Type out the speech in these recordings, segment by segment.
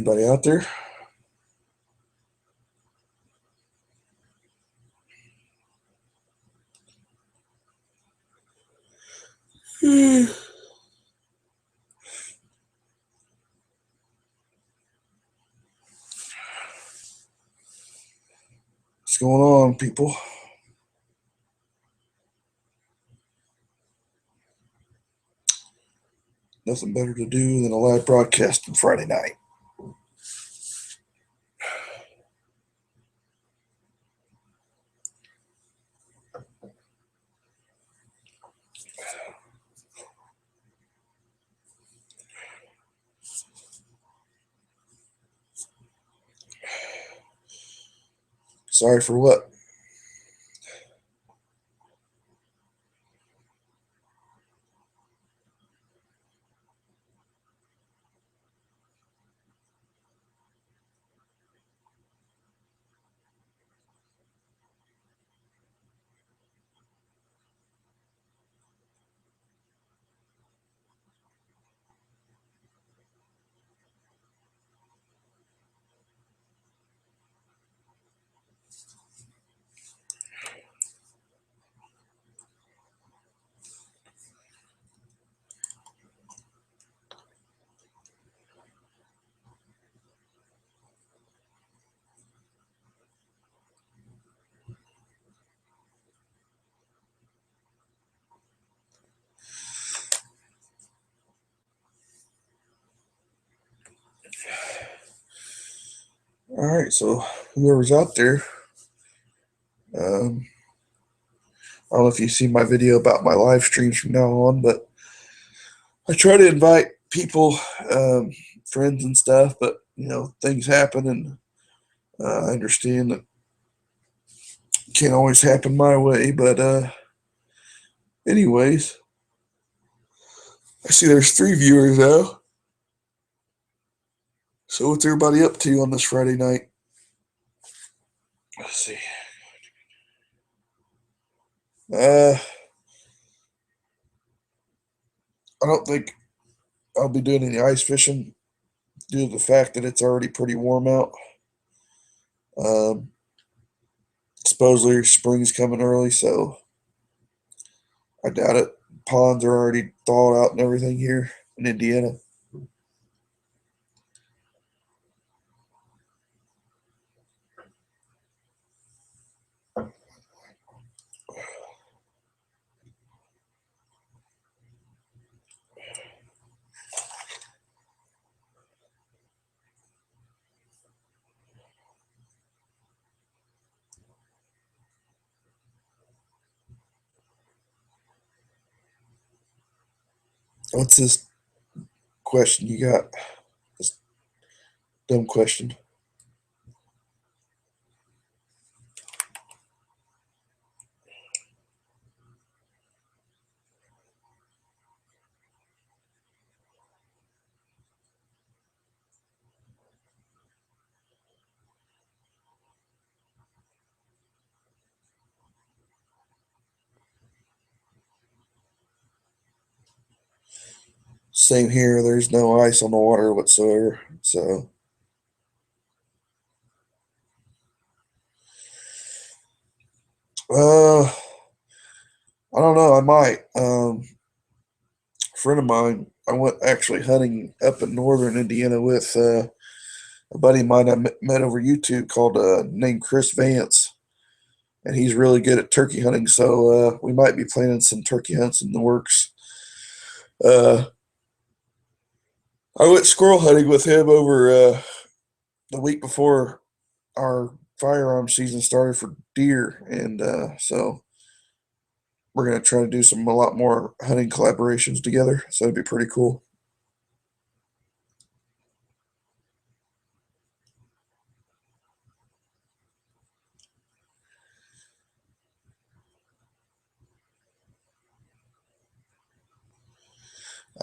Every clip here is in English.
Anybody out there? What's going on, people? Nothing better to do than a live broadcast on Friday night. Sorry for what? All right, so whoever's out there, I don't know if you see my video about my live streams from now on, but I try to invite people, friends and stuff, but things happen, and I understand that it can't always happen my way. But anyways, I see there's 3 viewers now. So what's everybody up to on this Friday night? Let's see. I don't think I'll be doing any ice fishing due to the fact that it's already pretty warm out. Um, Supposedly spring's coming early, so I doubt it. Ponds are already thawed out and everything here in Indiana. What's this question you got? This dumb question. Same here. There's no ice on the water whatsoever. So, uh, I don't know. I might. A friend of mine, I went actually hunting up in northern Indiana with a buddy of mine I met over YouTube called named Chris Vance, and he's really good at turkey hunting. So we might be planning some turkey hunts in the works. Uh, I went squirrel hunting with him over the week before our firearm season started for deer, and so we're gonna try to do a lot more hunting collaborations together. So it'd be pretty cool.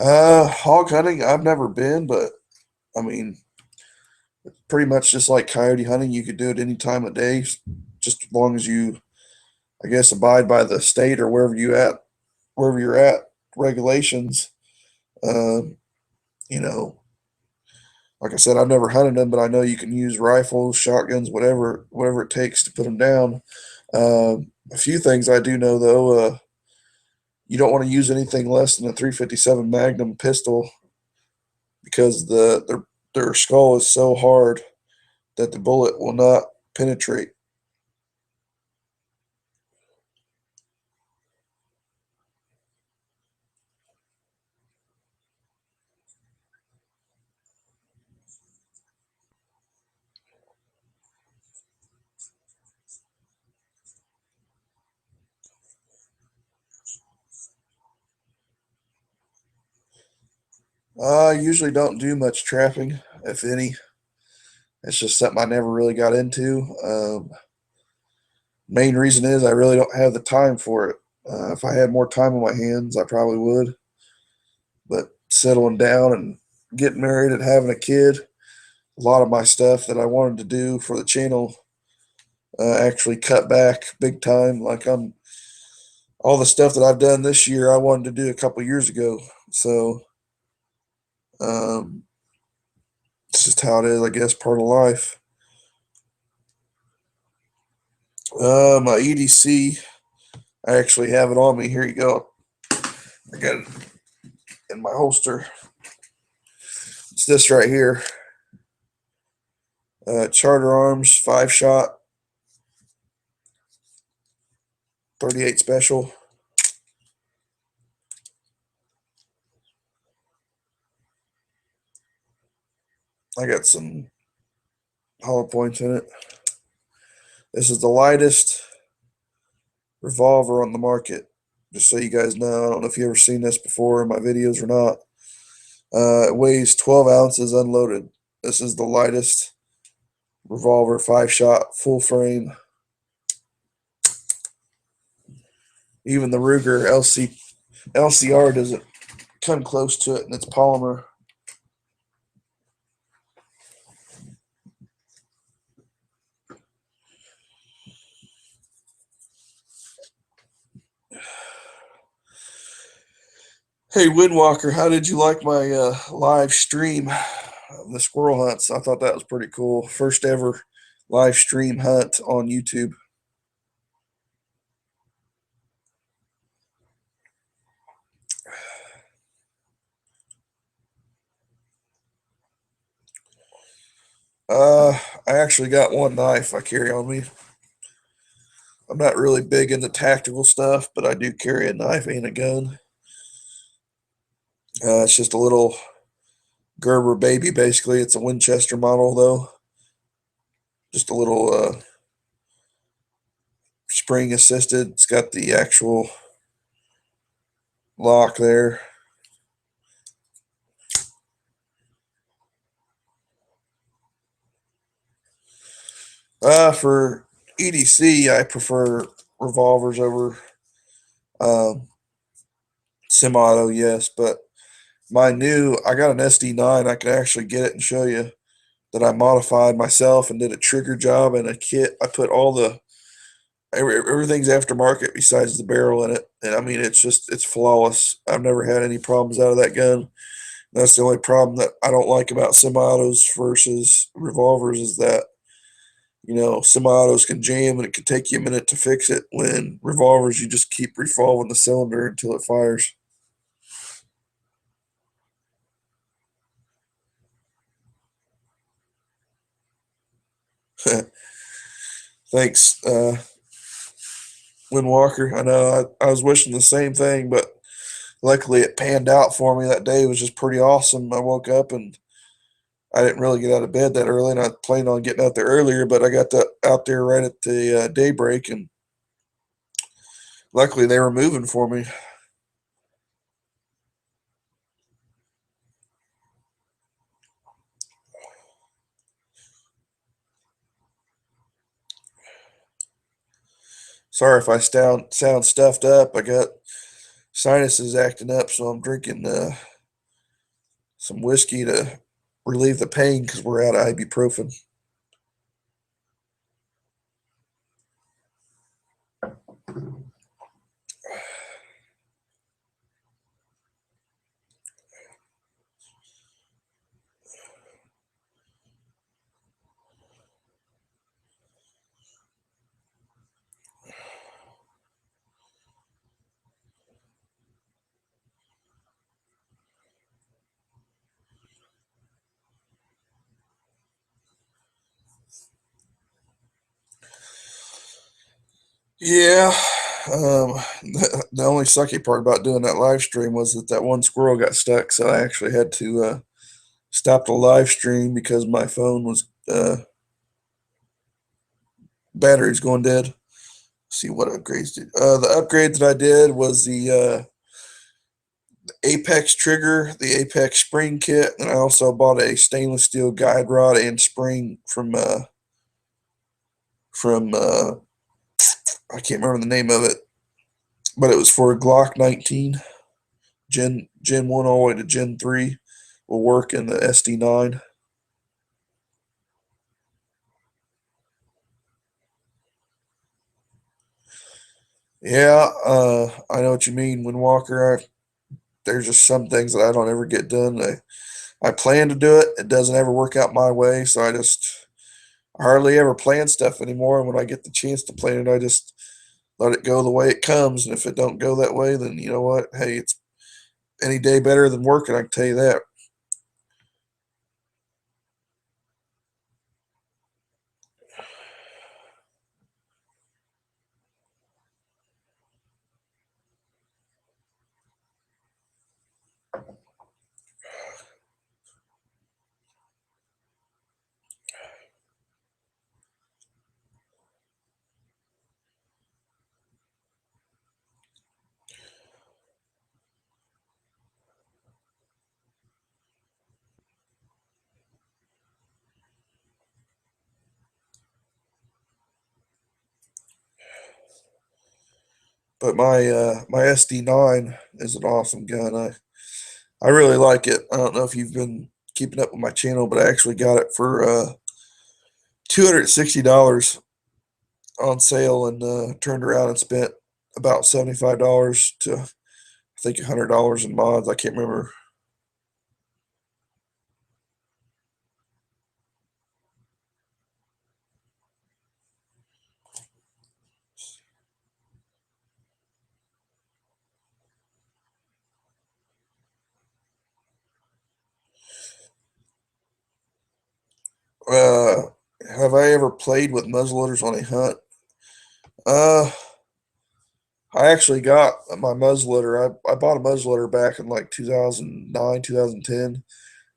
Hog hunting, I've never been, but I mean, pretty much just like coyote hunting, you could do it any time of day, just as long as you, I guess, abide by the state or wherever you're at regulations. Um, you know, Like I said, I've never hunted them, but I know you can use rifles, shotguns, whatever it takes to put them down. A few things I do know though, you don't want to use anything less than a 357 Magnum pistol because their skull is so hard that the bullet will not penetrate. I usually don't do much trapping, if any. It's just something I never really got into. Main reason is I really don't have the time for it. If I had more time on my hands, I probably would. But settling down and getting married and having a kid, a lot of my stuff that I wanted to do for the channel actually cut back big time. Like I'm all the stuff that I've done this year, I wanted to do a couple years ago. So um, it's just how it is, I guess, part of life. My EDC, I actually have it on me. Here you go. I got it in my holster. It's this right here. Charter Arms 5-shot 38 special. I got some hollow points in it. This is the lightest revolver on the market. Just so you guys know, I don't know if you ever seen this before in my videos or not. It weighs 12 ounces unloaded. This is the lightest revolver, 5-shot, full frame. Even the Ruger LCR doesn't come close to it, and it's polymer. Hey, Windwalker, how did you like my live stream of the squirrel hunts? I thought that was pretty cool. First ever live stream hunt on YouTube. I actually got one knife I carry on me. I'm not really big into tactical stuff, but I do carry a knife and a gun. It's just a little Gerber baby, basically. It's a Winchester model, though. Just a little spring assisted. It's got the actual lock there. For EDC, I prefer revolvers over um, semi-auto, yes, but I got an SD9. I could actually get it and show you that I modified myself and did a trigger job and a kit. I put everything's aftermarket besides the barrel in it, and I mean it's flawless. I've never had any problems out of that gun. That's the only problem that I don't like about semi-autos versus revolvers is that semi-autos can jam and it can take you a minute to fix it. When revolvers, you just keep revolving the cylinder until it fires. Thanks, Windwalker. I know I was wishing the same thing, but luckily it panned out for me. That day was just pretty awesome. I woke up and I didn't really get out of bed that early, and I planned on getting out there earlier, but I got out there right at the daybreak, and luckily they were moving for me. Sorry if I sound stuffed up. I got sinuses acting up, so I'm drinking some whiskey to relieve the pain because we're out of ibuprofen. Yeah. The only sucky part about doing that live stream was that one squirrel got stuck, so I actually had to stop the live stream because my phone was battery's going dead. Let's see what upgrades did. The upgrade that I did was the Apex trigger, the Apex spring kit, and I also bought a stainless steel guide rod and spring from I can't remember the name of it, but it was for Glock 19 Gen 1 all the way to Gen 3 will work in the SD9. Yeah, I know what you mean, Windwalker. There's just some things that I don't ever get done. I plan to do it. It doesn't ever work out my way, so I hardly ever plan stuff anymore. And when I get the chance to plan it, I just let it go the way it comes. And if it don't go that way, then you know what? Hey, it's any day better than working. I can tell you that. But my SD9 is an awesome gun. I really like it. I don't know if you've been keeping up with my channel, but I actually got it for $260 on sale and turned around and spent about $75 to I think $100 in mods. I can't remember. Uh, have I ever played with muzzleloaders on a hunt? Uh, I actually got my muzzleloader. I bought a muzzleloader back in like 2009, 2010.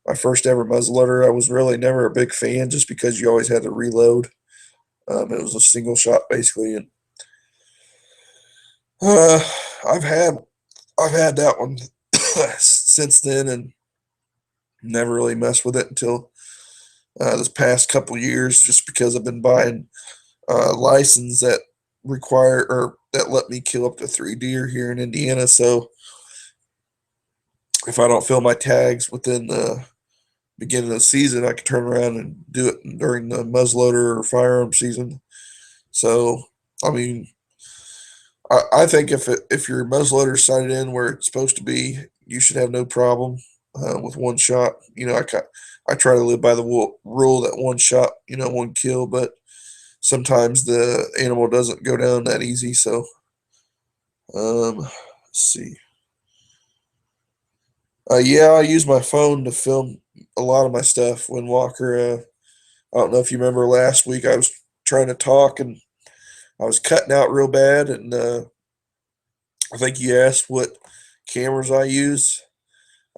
My first ever muzzleloader. I was really never a big fan just because you always had to reload. It was a single shot basically, and uh, I've had I've had that one since then and never really messed with it until this past couple years, just because I've been buying license that require or that let me kill up to 3 deer here in Indiana. So if I don't fill my tags within the beginning of the season, I can turn around and do it during the muzzleloader or firearm season. So I mean, I think if your muzzleloader's sighted in where it's supposed to be, you should have no problem with one shot. You know, I try to live by the rule that one shot, one kill, but sometimes the animal doesn't go down that easy. So, let's see. Yeah, I use my phone to film a lot of my stuff. When Walker, I don't know if you remember last week, I was trying to talk and I was cutting out real bad, and I think you asked what cameras I use.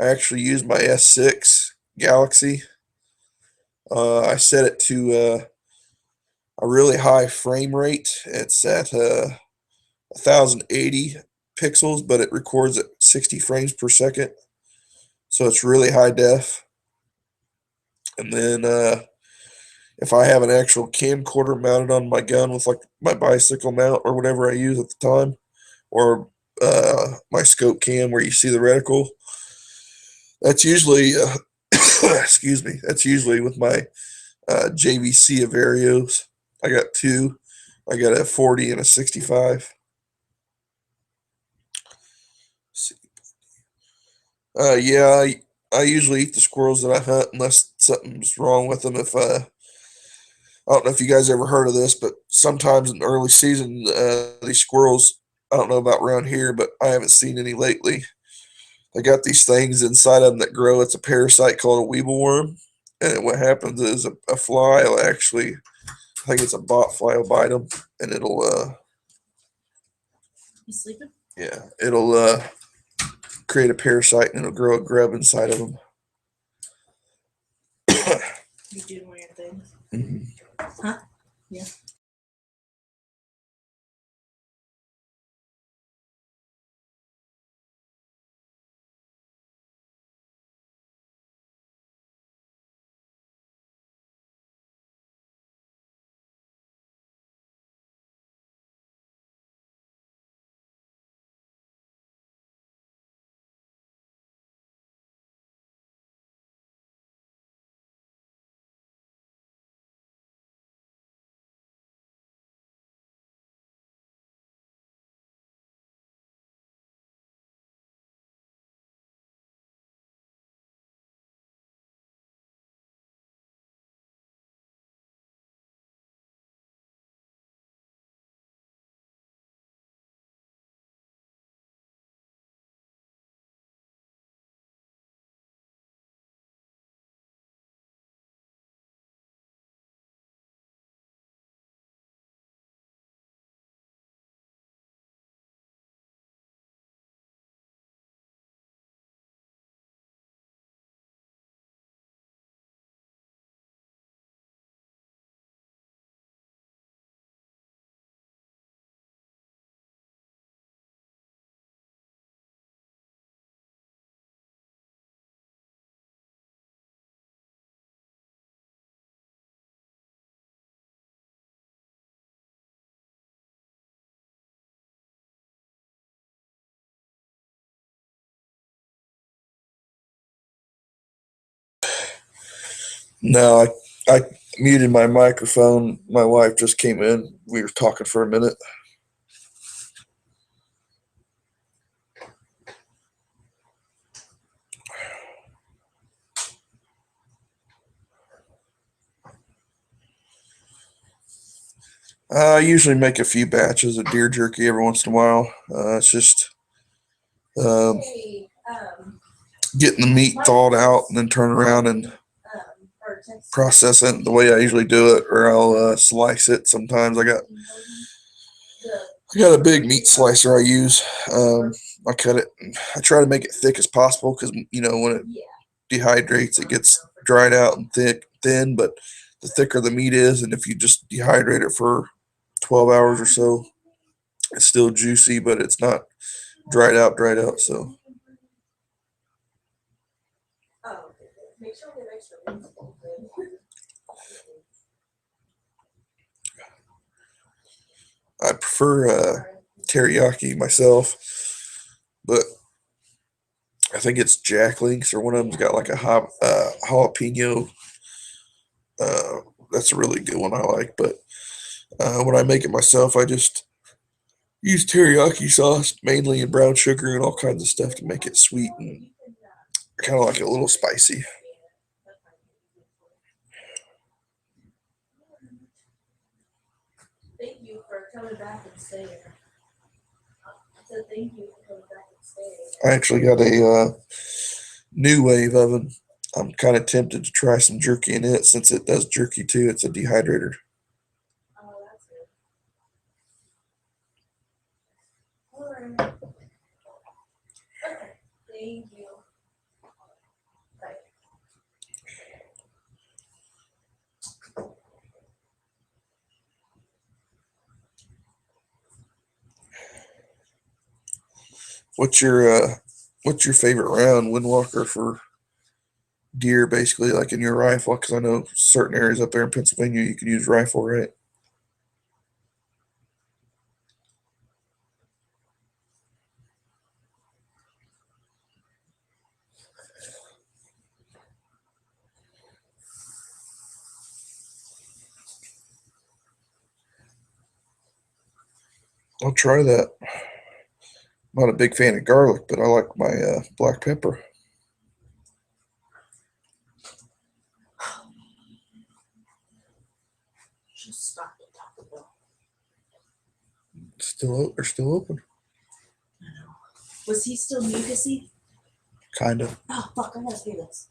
I actually use my S6 Galaxy. I set it to a really high frame rate. It's at 1080 pixels, but it records at 60 frames per second. So it's really high def. And then if I have an actual camcorder mounted on my gun with like my bicycle mount or whatever I use at the time, or my scope cam where you see the reticle, that's usually, excuse me, that's usually with my JVC Averios. I got two. I got a 40 and a 65. Yeah, I usually eat the squirrels that I hunt unless something's wrong with them. If I don't know if you guys ever heard of this, but sometimes in the early season, these squirrels, I don't know about around here, but I haven't seen any lately. They got these things inside of them that grow. It's a parasite called a weevil worm. And what happens is a fly will actually, I think it's a bot fly will bite them and it'll He's sleeping? Yeah, it'll create a parasite and it'll grow a grub inside of them. You doing weird things? Mm-hmm. Huh? Yeah. No, I muted my microphone. My wife just came in. We were talking for a minute. I usually make a few batches of deer jerky every once in a while. It's just um, getting the meat thawed out and then turn around and process it the way I usually do it, or I'll slice it. Sometimes I got a big meat slicer I use. I cut it. I try to make it thick as possible because when it dehydrates, it gets dried out and thin. But the thicker the meat is, and if you just dehydrate it for 12 hours or so, it's still juicy, but it's not dried out. So I prefer teriyaki myself, but I think it's Jack Links or one of them's got like a jalapeno. Uh, that's a really good one I like. But when I make it myself, I just use teriyaki sauce mainly and brown sugar and all kinds of stuff to make it sweet and kind of like a little spicy. Thank you for coming back and staying. I said thank you for coming back and staying. I actually got a new wave oven. I'm kind of tempted to try some jerky in it since it does jerky too. It's a dehydrator. Oh, that's good. All right. Okay. Thank you. Bye. What's your uh, what's your favorite round windwalker for deer? Basically, like in your rifle, because I know certain areas up there in Pennsylvania you can use rifle, right? I'll try that. I'm not a big fan of garlic, but I like my black pepper. Just stop the Taco Bell. They're still open, I know. Was he still mucusy? kind of. Oh fuck! I gotta pay this.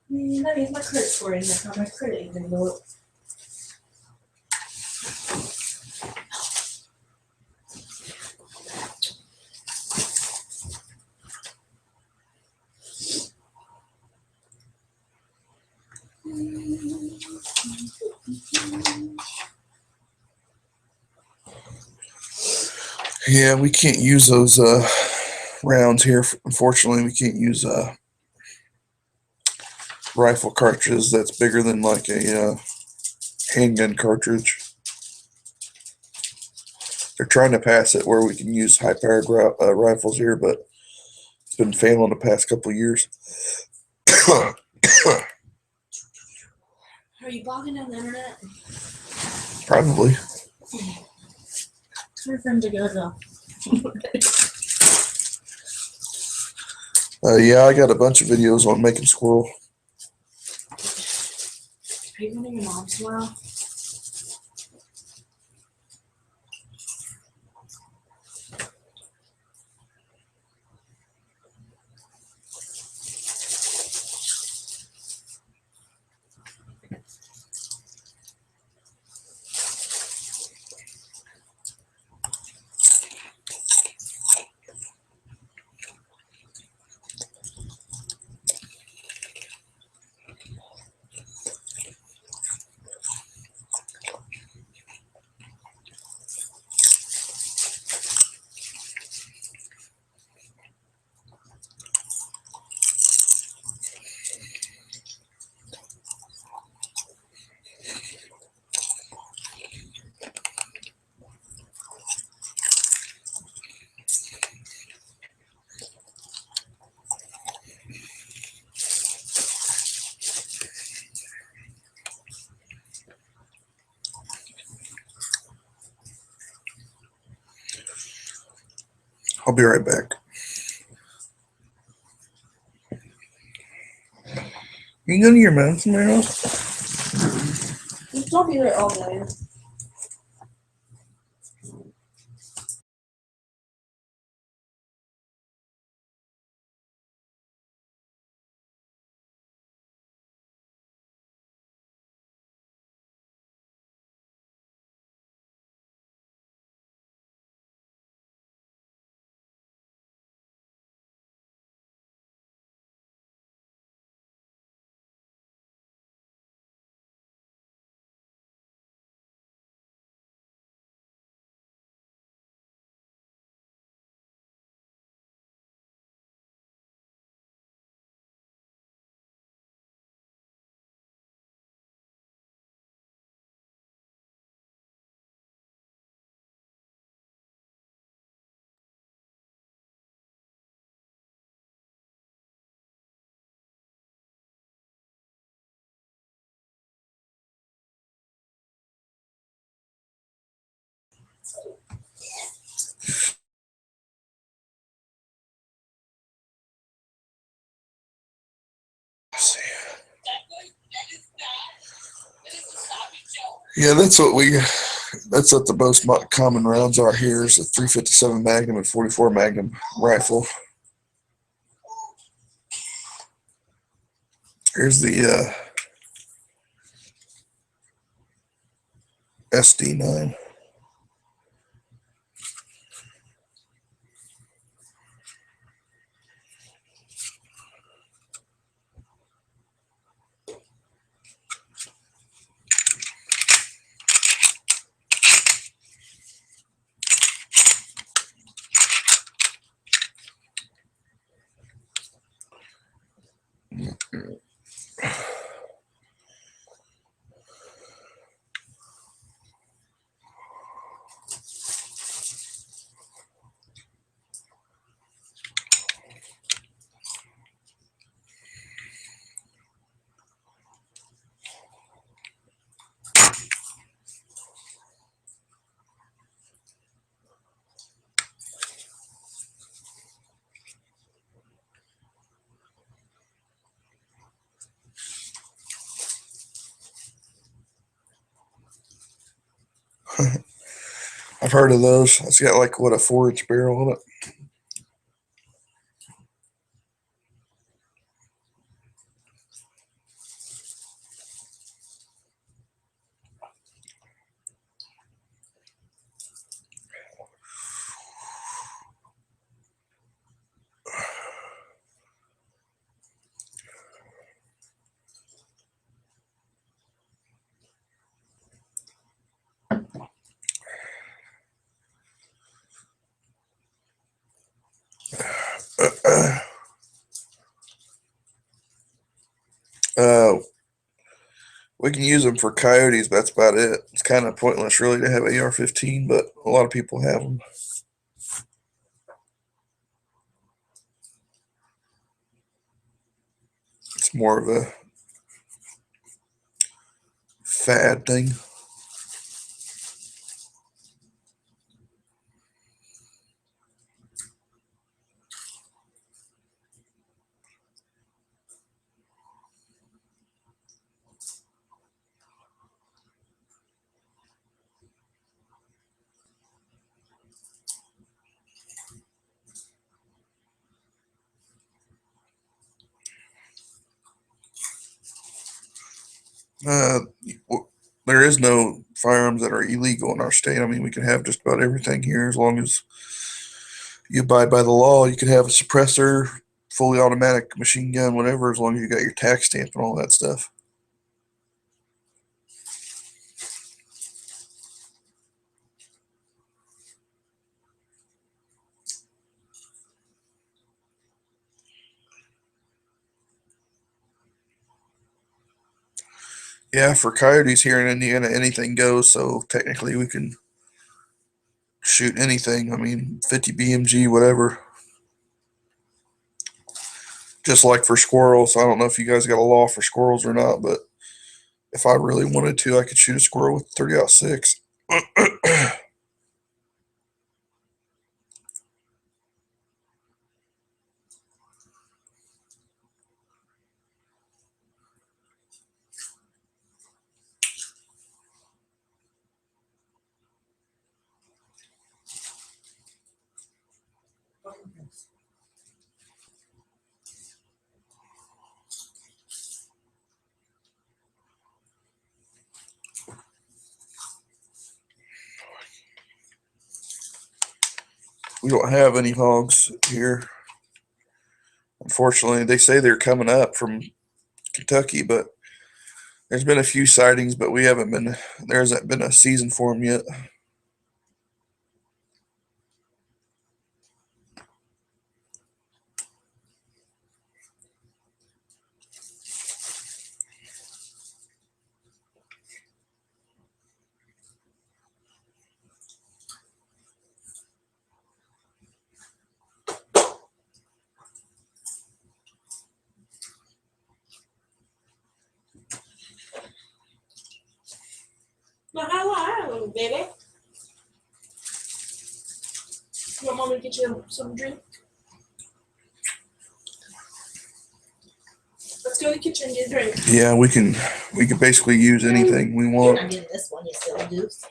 That means my credit score ain't gonna my credit ain't gonna go up. Yeah, we can't use those rounds here. Unfortunately, we can't use rifle cartridges that's bigger than like a handgun cartridge. They're trying to pass it where we can use high-powered rifles here, but it's been failing the past couple of years. Are you bogging down the internet? Probably. It's for them to go though. Yeah, I got a bunch of videos on making squirrel. Are you going to your mom's tomorrow? I'll be right back. You can go to your mom's tomorrow? Don't be there all day. Yeah, that's what the most common rounds are here is a 357 Magnum and 44 Magnum rifle. Here's the SD9. I've heard of those. It's got like what a 4-inch barrel on it. Uh, we can use them for coyotes, but that's about it. It's kind of pointless, really, to have AR-15, but a lot of people have them. It's more of a fad thing. Uh, there is no firearms that are illegal in our state. I mean, we can have just about everything here as long as you abide by the law. You can have a suppressor, fully automatic machine gun, whatever, as long as you got your tax stamp and all that stuff. Yeah, for coyotes here in Indiana, anything goes. So technically, we can shoot anything. I mean, 50 BMG, whatever. Just like for squirrels. I don't know if you guys got a law for squirrels or not, but if I really wanted to, I could shoot a squirrel with 30-06. We don't have any hogs here. Unfortunately, they say they're coming up from Kentucky, but there's been a few sightings, but there hasn't been a season for them yet. Now, how are you, baby? You want mommy to get you some drink? Let's go to the kitchen and get a drink. Yeah, we can basically use anything we You're want. not getting this one, you silly goose.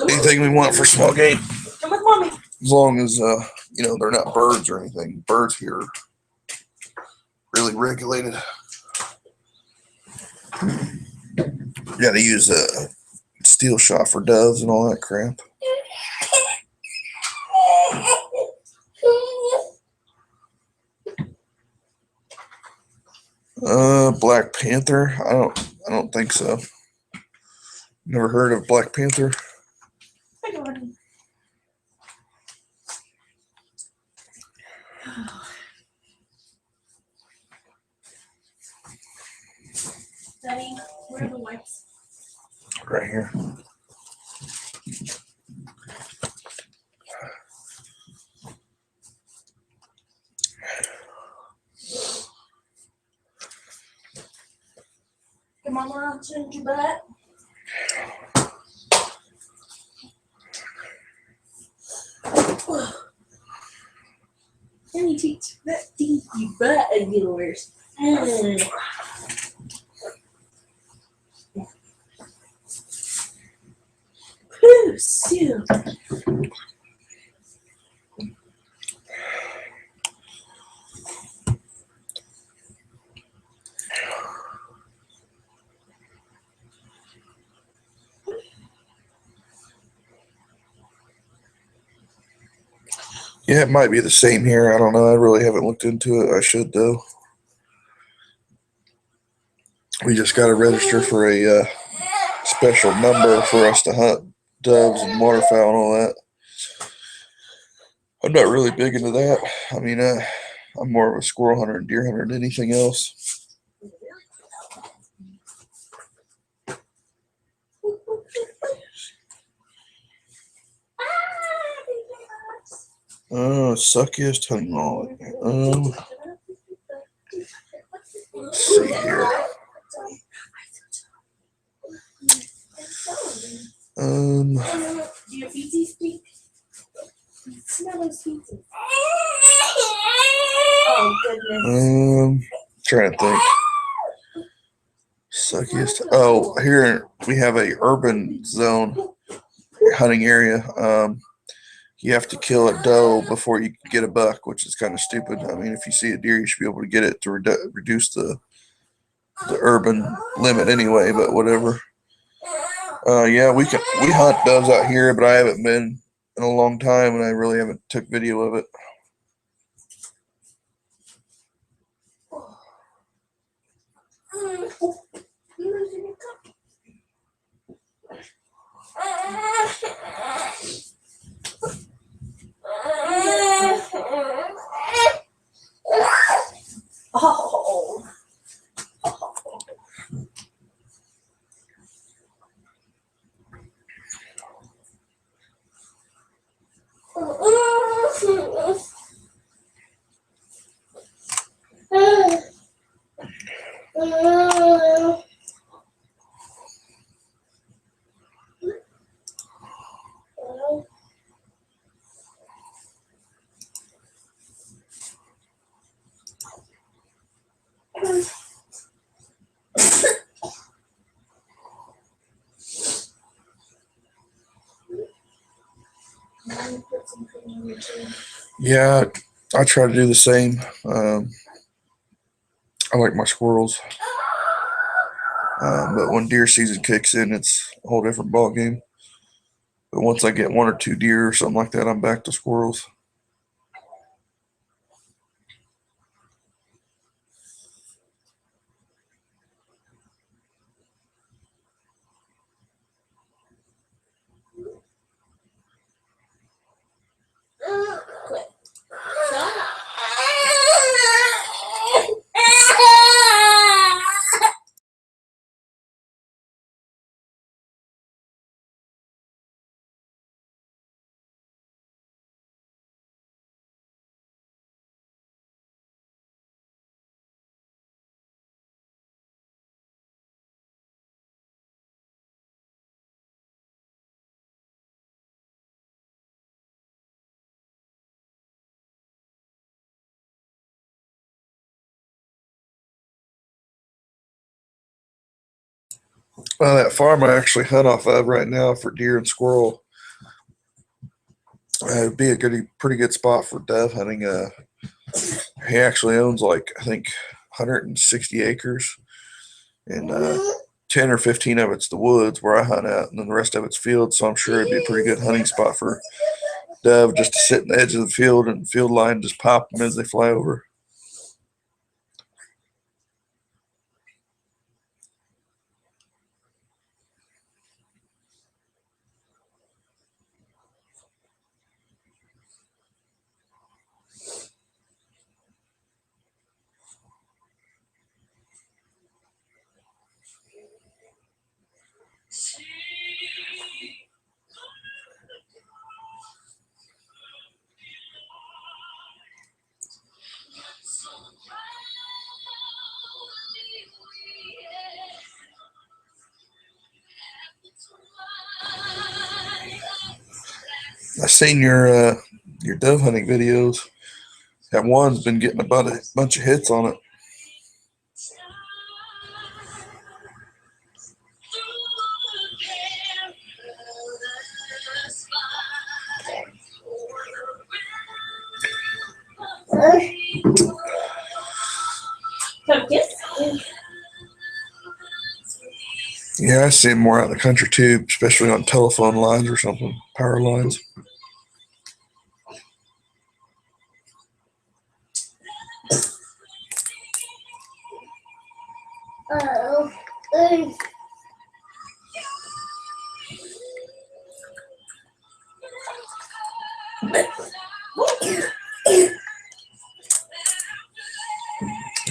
Anything we want for small game. Come with mommy. As long as they're not birds or anything. Birds here are really regulated. You got to use a steel shot for doves and all that crap. Black Panther. I don't think so. Never heard of Black Panther. Daddy, where are the wipes? Right here. Come on, Mom, change your butt. Let me teach that dinky butt of yours. Whew, Sue. Yeah, it might be the same here. I don't know. I really haven't looked into it. I should, though. We just got to register for a special number for us to hunt doves and waterfowl and all that. I'm not really big into that. I mean, I'm more of a squirrel hunter and deer hunter than anything else. Suckiest hunting log. Let's see here. Do your feetsies speak? Smell those feetsies. Oh, goodness. Trying to think. Suckiest. Oh, here we have a urban zone hunting area. You have to kill a doe before you can get a buck, which is kind of stupid. I mean, if you see a deer, you should be able to get it to reduce the urban limit anyway. But whatever. Yeah, we hunt doves out here, but I haven't been in a long time, and I really haven't took video of it. Oh. Yeah, I try to do the same. I like my squirrels, but when deer season kicks in, it's a whole different ball game. But once I get one or two deer or something like that, I'm back to squirrels. That farm I actually hunt off of right now for deer and squirrel, it'd be a pretty good spot for dove hunting. He actually owns like I think 160 acres, and 10 or 15 of it's the woods where I hunt at, and then the rest of it's field. So I'm sure it'd be a pretty good hunting spot for dove just to sit in the edge of the field and field line just pop them as they fly over. I've seen your dove hunting videos. That one's been getting a bunch of hits on it. Yeah, I see them more out in the country too, especially on telephone lines or something, power lines.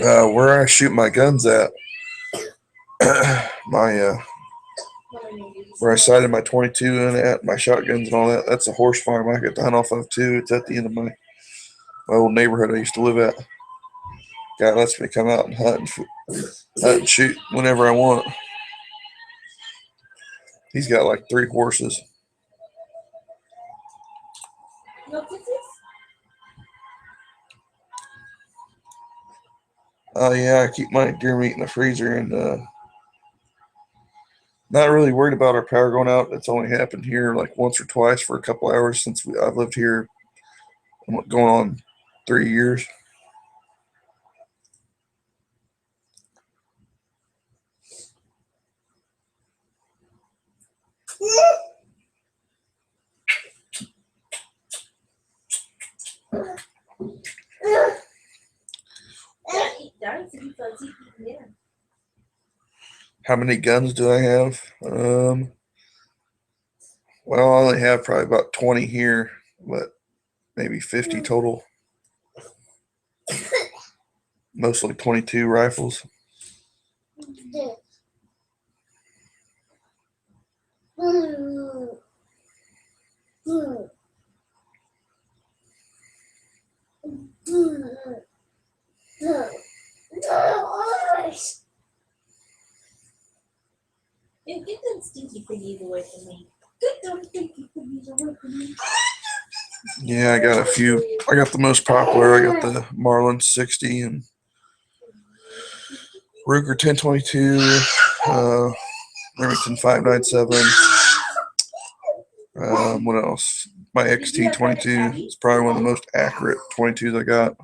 Where I shoot my guns at, my where I sighted my 22 in at, my shotguns and all that. That's a horse farm I get to hunt off of too. It's at the end of my old neighborhood I used to live at. Guy lets me come out and hunt and shoot whenever I want. He's got like 3 horses. No kisses? Oh yeah, I keep my deer meat in the freezer and not really worried about our power going out. It's only happened here like once or twice for a couple hours since I've lived here. Going on 3 years. Daddy said he felt eating dinner. How many guns do I have? Well, I only have probably about 20 here, but maybe 50 total. Mostly 22 rifles. Yeah, get them stinky piggies away from me. Get them stinky piggies away from me. Yeah, I got a few. I got the most popular. I got the Marlin 60 and Ruger 1022, Remington 597. What else? My XT 22 is probably one of the most accurate 22s I got.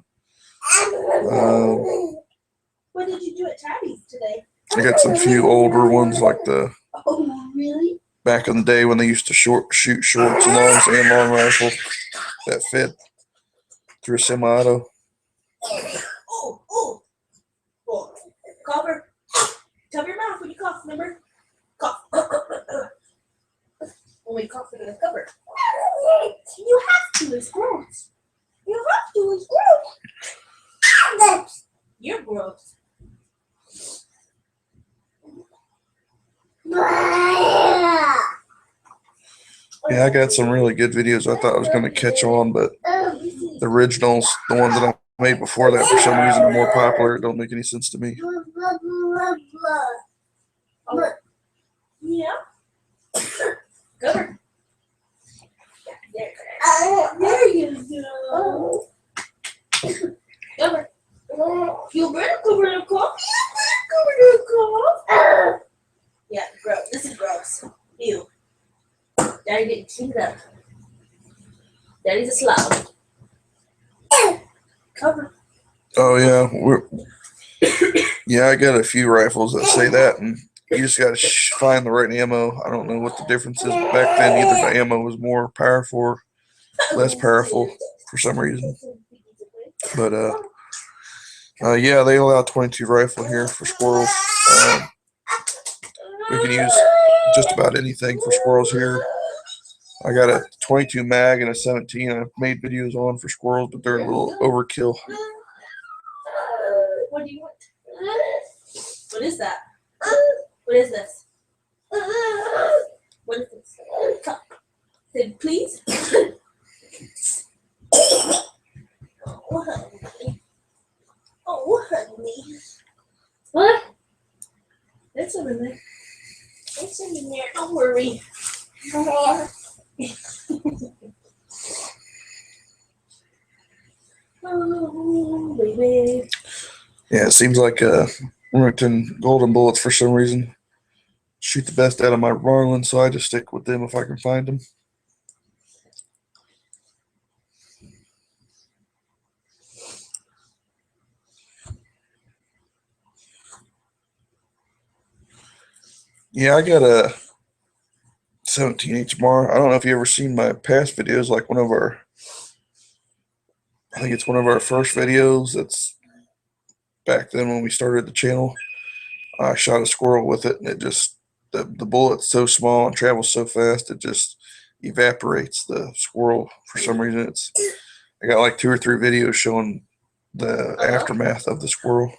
What did you do at Tabby's today? I got some few older ones like the Oh, really? back in the day when they used to shoot shorts and longs and long rifles that fit through a semi-auto. Oh. Cover. Cover your mouth when you cough, remember? Cough. When we cough, we're going to cover. You have to, it's gross. You have to, it's gross. You're gross. Yeah, I got some really good videos I thought I was going to catch on, but the originals, the ones that I made before that, for some reason are more popular. It don't make any sense to me. Oh. Yeah. Cover. There you go. Cover. You better cover the cough. Cover the cough. Yeah, gross. This is gross. Ew. Daddy didn't clean it up. Daddy's a slob. Cover. Oh yeah, I got a few rifles that say that, and you just got to find the right ammo. I don't know what the difference is. Back then, either the ammo was more powerful or less powerful for some reason. But yeah, they allow 22 rifle here for squirrels. We can use just about anything for squirrels here. I got a 22 mag and a 17 I've made videos on for squirrels, but they're a little overkill. What do you want? What is that? What is this? What is this? Say please. Oh, honey. Oh, honey. What? There's some in there. There's some in there. Don't worry. Oh, baby. Yeah, it seems like Remington Golden Bullets for some reason shoot the best out of my Marlin, so I just stick with them if I can find them. Yeah, I got a 17 HMR. I don't know if you ever seen my past videos, like I think it's one of our first videos. That's back then when we started the channel. I shot a squirrel with it, and it just the bullet's so small and travels so fast it just evaporates the squirrel for some reason. I got like 2 or 3 videos showing the aftermath of the squirrel.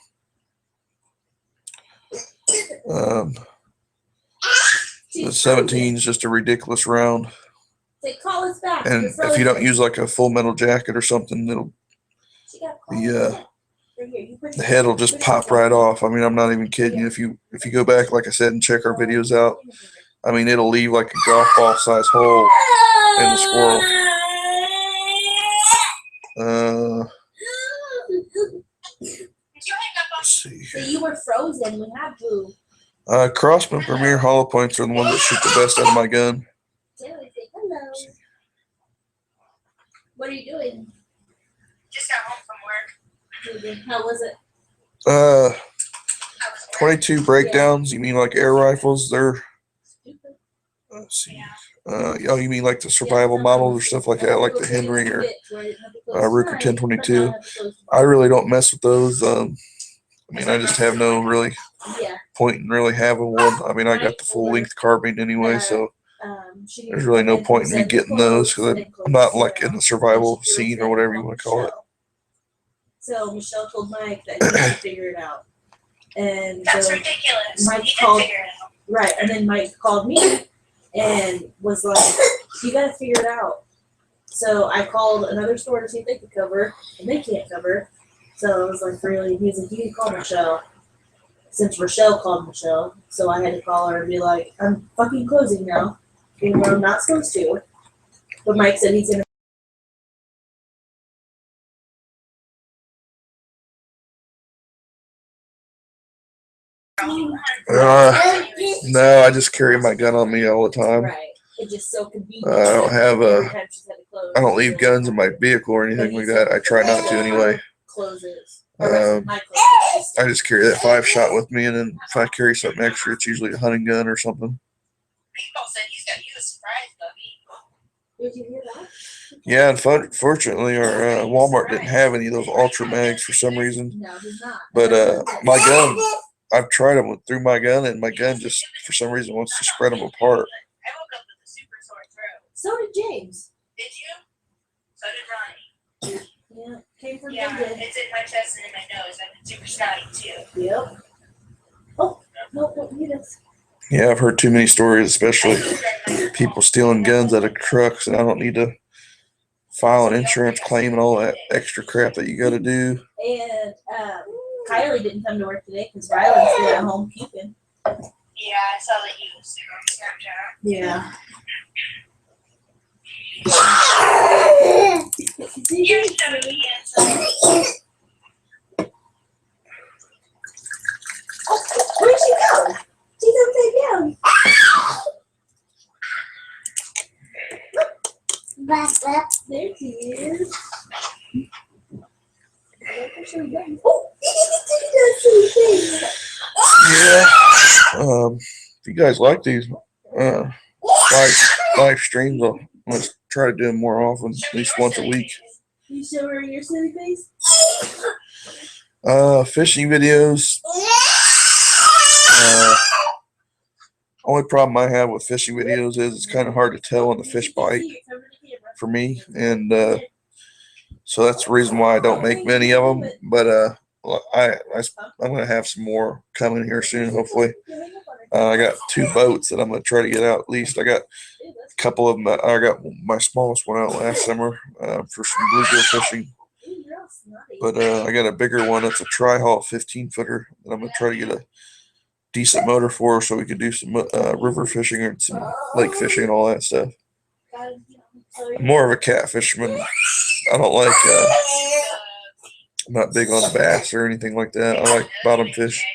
Um, the 17 is just a ridiculous round. Say, call us back. And if you don't use like a full metal jacket or something, it'll the head will just pop right off. I mean, I'm not even kidding you. If you go back, like I said, and check our videos out, I mean, it'll leave like a golf ball size hole in the squirrel. Let's see. So you were frozen. We had to. Crossman Premier Hollow Points are the ones that shoot the best out of my gun. Hello. What are you doing? Just got home from work. How was it? 22 breakdowns. You mean like air rifles? They're let's see. Oh, you mean like the survival models or stuff like that, like the Henry or Ruger 1022? I really don't mess with those. I mean, I just have no really point in really having one. I mean, I got the full length carbine anyway, so there's really no point in me getting those because I'm not like in the survival scene or whatever you want to call it. So Michelle told Mike that he had to figure it out. And That's so ridiculous. Mike You called, can figure it out. right, and then Mike called me and was like, you gotta figure it out. So I called another store to see if they could cover, and they can't cover. So I was like, really? He was like, you can call Michelle. Since Rochelle called Michelle, so I had to call her and be like, I'm fucking closing now, even though I'm not supposed to. But Mike said he's gonna. No, I just carry my gun on me all the time. Right. It's just so convenient. I don't have Every time she's had to close, I don't leave guns in my vehicle or anything like that. I try not to anyway. Closes. I just carry that 5-shot with me, and then if I carry something extra, it's usually a hunting gun or something. People said he's got you a surprise, Bubby. Did you hear that? Yeah, and fortunately, our Walmart didn't have any of those Ultra Mags for some reason. No, he's not. But my gun, I've tried them through my gun, and my gun just for some reason wants to spread them apart. I woke up with a super sore throat. So did James. Did you? So did Ronnie. Yeah, came from Yeah, London. it's in my chest and in my nose. I've been super snotty too. Yep. Oh, no, don't need us. Yeah, I've heard too many stories, especially people stealing guns out of trucks, and I don't need to file an insurance claim and all that extra crap that you got to do. And Kylie didn't come to work today because Ryland's still at home puking. Yeah, I saw that you was on Snapchat. Yeah. You're so handsome. Oh, where'd she go? She's upside down. There she is. Oh, she does Yeah. If you guys like these live streams, I'm gonna try to do them more often, at least once a week. You show her your silly face? Fishing videos. Only problem I have with fishing videos is it's kind of hard to tell when the fish bite for me, and so that's the reason why I don't make many of them. But I'm gonna have some more coming here soon, hopefully. I got 2 boats that I'm gonna try to get out at least. I got a couple of them. I got my smallest one out last summer for some bluegill fishing. But I got a bigger one that's a tri-haul 15-footer that I'm gonna try to get a decent motor for, so we could do some river fishing or some lake fishing and all that stuff. I'm more of a cat fisherman. I don't like. I'm not big on bass or anything like that. I like bottom fish.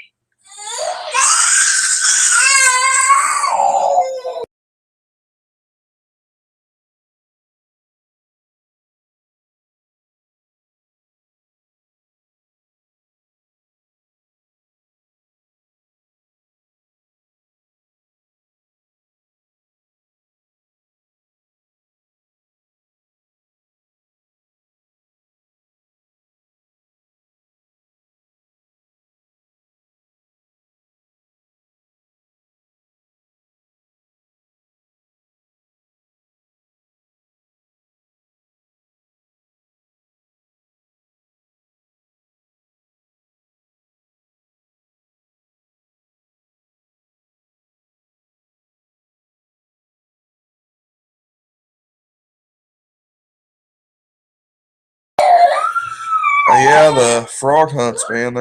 Yeah, the frog hunts, man.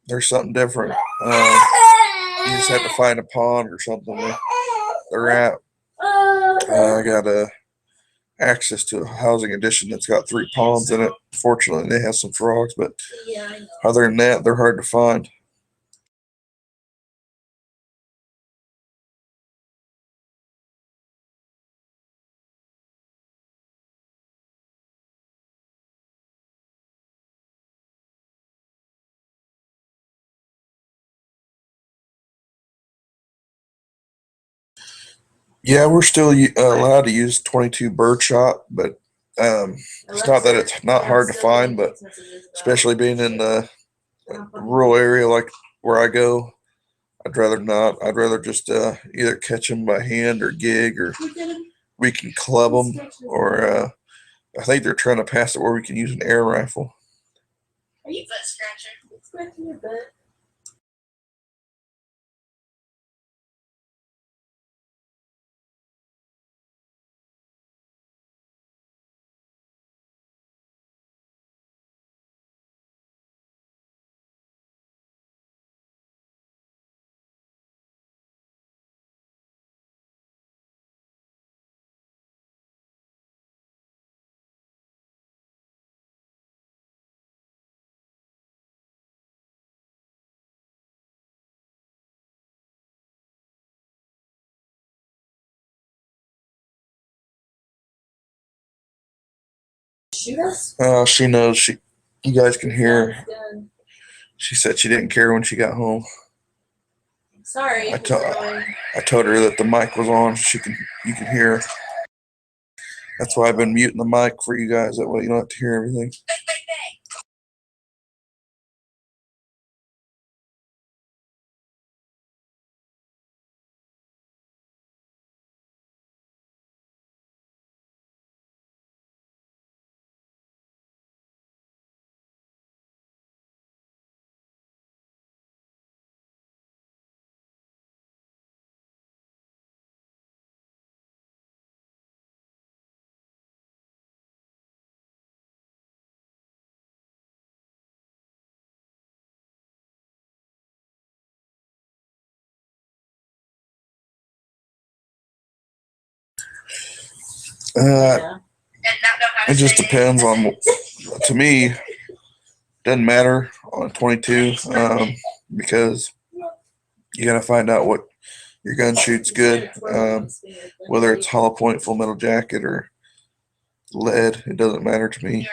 They're something different. You just have to find a pond or something where they're at. I got access to a housing addition that's got 3 ponds in it. Fortunately, they have some frogs, but other than that, they're hard to find. Yeah, we're still allowed to use 22 bird shot, but it's not that it's not hard to find, but especially being in the rural area like where I go, I'd rather not. I'd rather just either catch them by hand or gig, or we can club them, or I think they're trying to pass it where we can use an air rifle. Are you butt scratcher? Scratching your butt. Shoot us? She knows. You guys can hear. She said she didn't care when she got home. Sorry. I told her that the mic was on. You can hear. That's why I've been muting the mic for you guys. That way you don't have to hear everything. Yeah. It just depends on. To me, doesn't matter on 22 because you gotta find out what your gun shoots good. Whether it's hollow point, full metal jacket, or lead, it doesn't matter to me.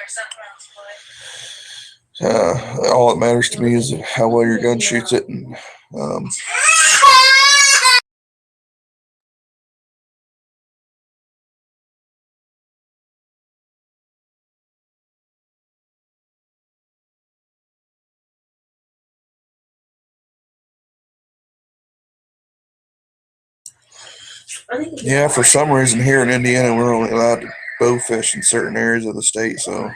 All that matters to me is how well your gun shoots it, and yeah, for some reason here in Indiana, we're only allowed to bow fish in certain areas of the state. So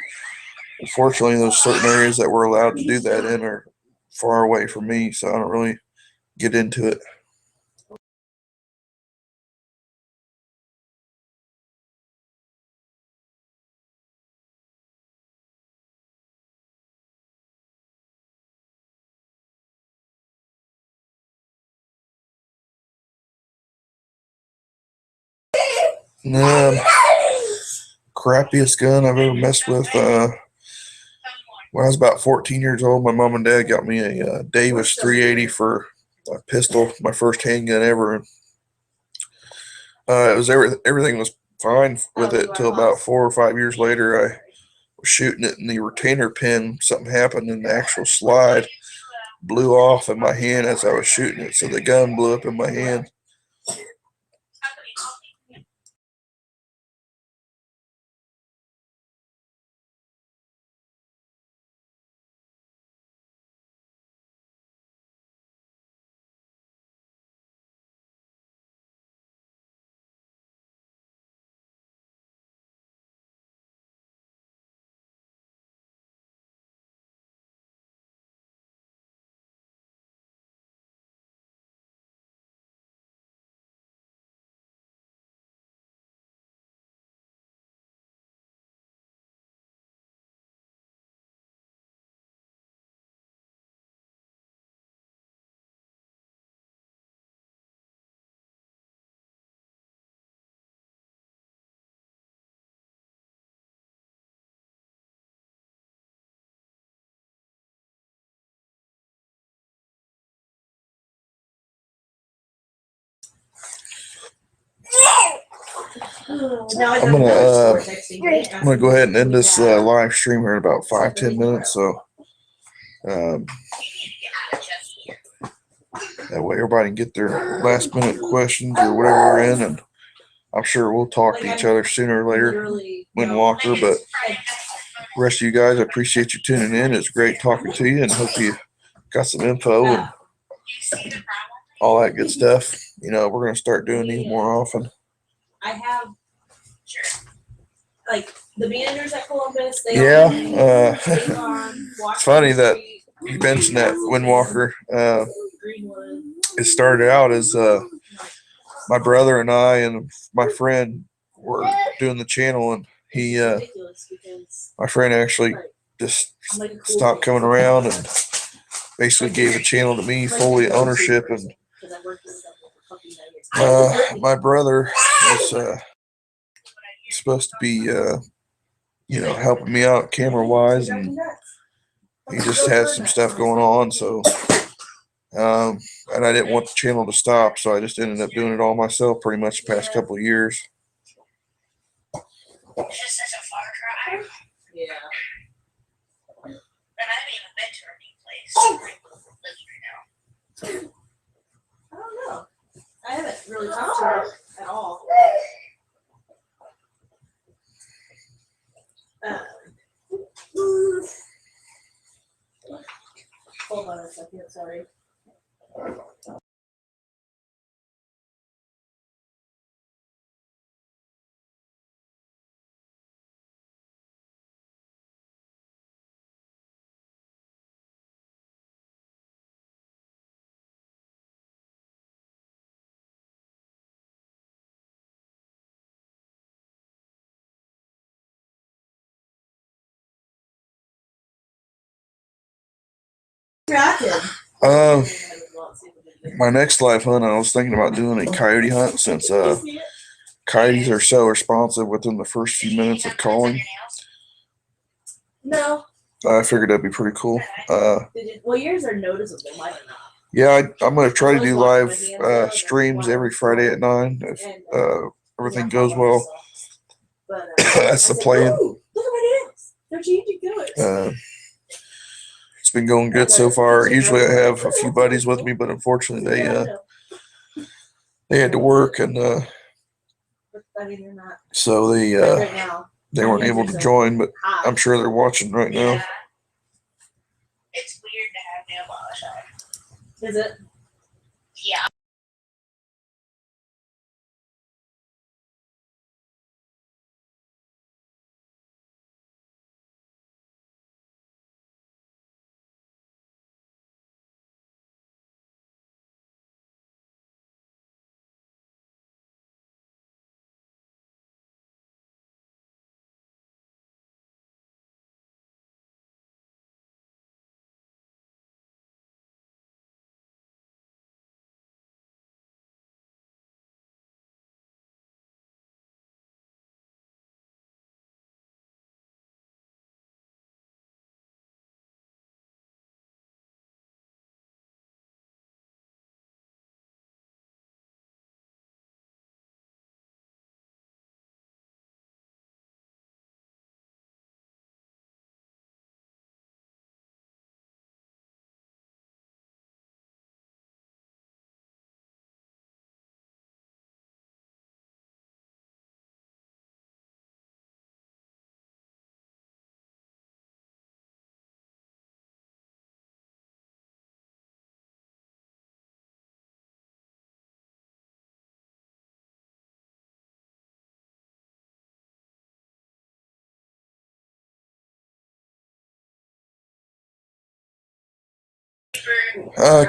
unfortunately, those certain areas that we're allowed to do that in are far away from me. So I don't really get into it. Um, Crappiest gun I've ever messed with. When I was about 14 years old, my mom and dad got me a Davis 380 for a pistol, my first handgun ever. It was everything was fine with it until about 4 or 5 years later. I was shooting it in the retainer pin. Something happened, and the actual slide blew off in my hand as I was shooting it. So the gun blew up in my hand. I'm gonna go ahead and end this live stream here in about 5-10 minutes. So that way everybody can get their last minute questions or whatever we're in, and I'm sure we'll talk to each other sooner or later. Windwalker, but the rest of you guys, I appreciate you tuning in. It's great talking to you, and hope you got some info and all that good stuff. You know, we're gonna start doing these more often. I have like the managers at Columbus. They It's funny that you mentioned that Windwalker. It started out as my brother and I and my friend were doing the channel, and he, my friend actually just stopped coming around and basically gave the channel to me, fully ownership. And my brother was supposed to be, you know, helping me out camera wise, and he just had some stuff going on. So, and I didn't want the channel to stop, so I just ended up doing it all myself pretty much the past couple of years. It's just such a far drive. Yeah. And I haven't even been to our new place. Living right now. I don't know. I haven't really talked to her at all. Hold on a second, sorry. My next live hunt, I was thinking about doing a coyote hunt, since coyotes are so responsive within the first few minutes of calling. No. I figured that'd be pretty cool. Well, yours are noticeable, mine are not. Yeah, I'm going to try to do live streams every Friday at 9 if everything goes well. That's the plan. Look at my nails. They're changing colors. It's been going good so far. Usually I have a few buddies with me, but unfortunately they had to work, and so they weren't able to join. But I'm sure they're watching right now. Yeah. It's weird to have nail polish on. Is it? Yeah.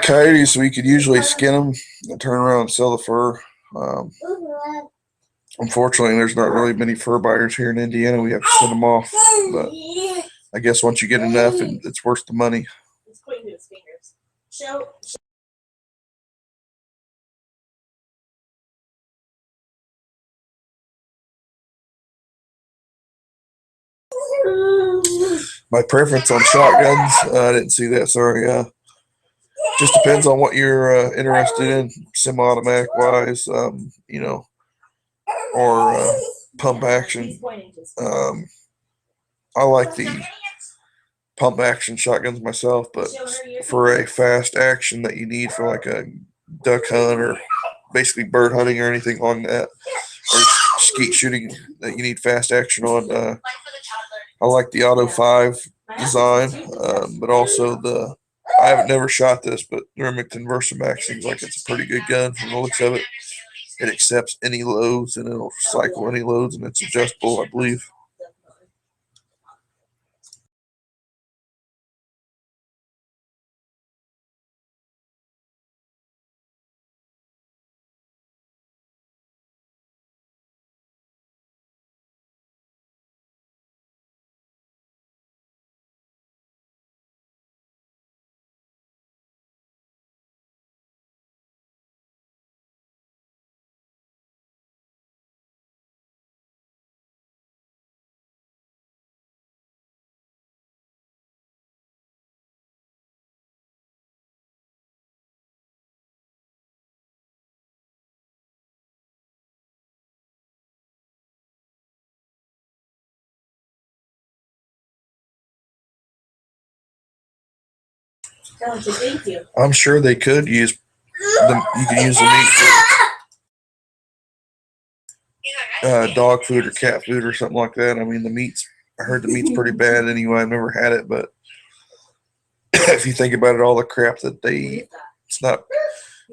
Coyotes, we could usually skin them and turn around and sell the fur. Unfortunately, there's not really many fur buyers here in Indiana. We have to send them off. But I guess once you get enough, it's worth the money. He's pointing to his fingers. Show. My preference on shotguns, I didn't see that, sorry. Just depends on what you're interested in, semi-automatic wise. You know, or pump action. I like the pump action shotguns myself, but for a fast action that you need for like a duck hunt or basically bird hunting or anything along that, or skeet shooting that you need fast action on, I like the Auto 5 design, but also I haven't never shot this, but the Remington Versamax seems like it's a pretty good gun from the looks of it. It accepts any loads and it'll cycle any loads, and it's adjustable, I believe. Thank you. I'm sure they could use you can use the meat for dog food or cat food or something like that. I mean, I heard the meat's pretty bad anyway. I've never had it, but if you think about it, all the crap that they eat, it's not,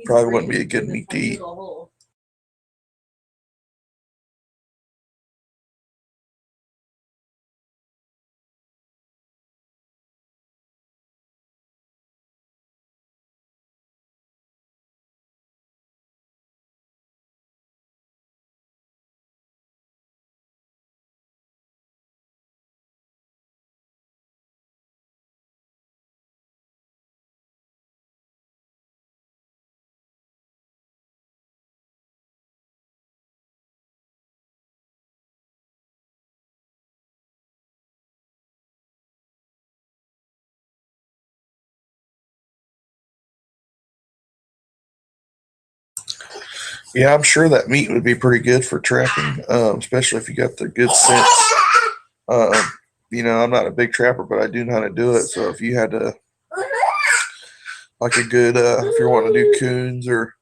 probably wouldn't be a good meat to eat. Yeah, I'm sure that meat would be pretty good for trapping, especially if you got the good scents. I'm not a big trapper, but I do know how to do it. So if you had to, like a good, if you're wanting to do coons or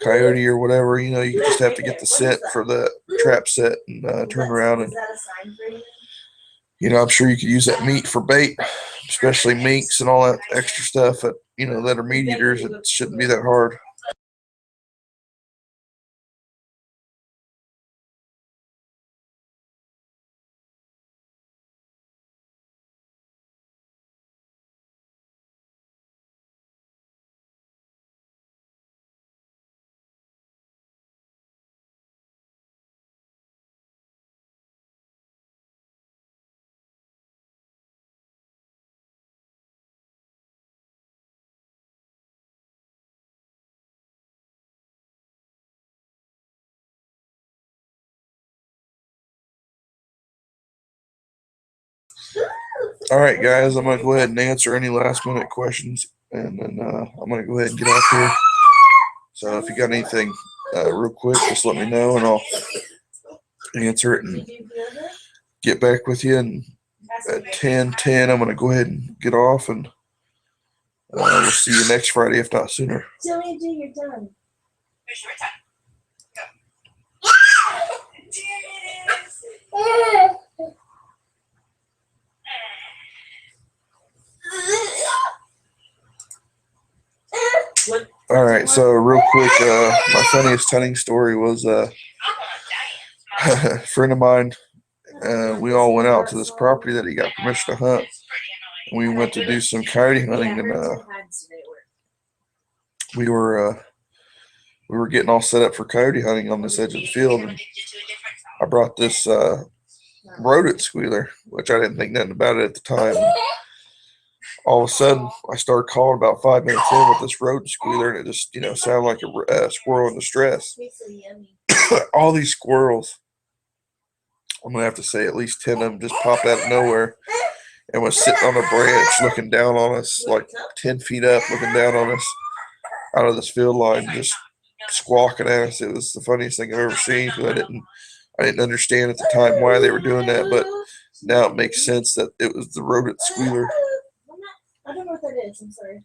coyote or whatever, you just have to get the scent for the trap set and turn around and, I'm sure you could use that meat for bait, especially minks and all that extra stuff that are meat eaters. It shouldn't be that hard. All right, guys, I'm going to go ahead and answer any last minute questions, and then I'm going to go ahead and get off here. So if you got anything real quick, just let me know, and I'll answer it and get back with you. And at 10:10, I'm going to go ahead and get off, and we'll see you next Friday, if not sooner. Tell me you're done. Where's your time? Go. There it is. All right, so real quick, my funniest hunting story was a friend of mine. We all went out to this property that he got permission to hunt. We went to do some coyote hunting, and we were getting all set up for coyote hunting on this edge of the field. And I brought this rodent squealer, which I didn't think nothing about it at the time. All of a sudden, I started calling about 5 minutes in with this rodent squealer, and it just, sounded like a squirrel in distress. All these squirrels, I'm going to have to say at least 10 of them just popped out of nowhere and was sitting on a branch looking down on us, like 10 feet up, looking down on us out of this field line, just squawking at us. It was the funniest thing I've ever seen, because I didn't understand at the time why they were doing that, but now it makes sense that it was the rodent squealer. I don't know what that is. I'm sorry.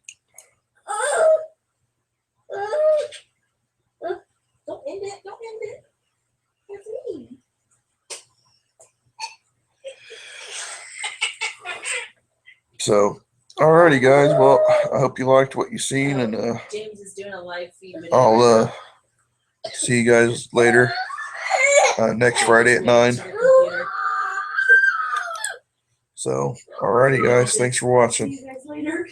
Don't end it. Don't end it. That's me. So, alrighty, guys. Well, I hope you liked what you seen, and James is doing a live feed video. I'll see you guys later next Friday at 9. So, alrighty, guys. Thanks for watching. See you guys later.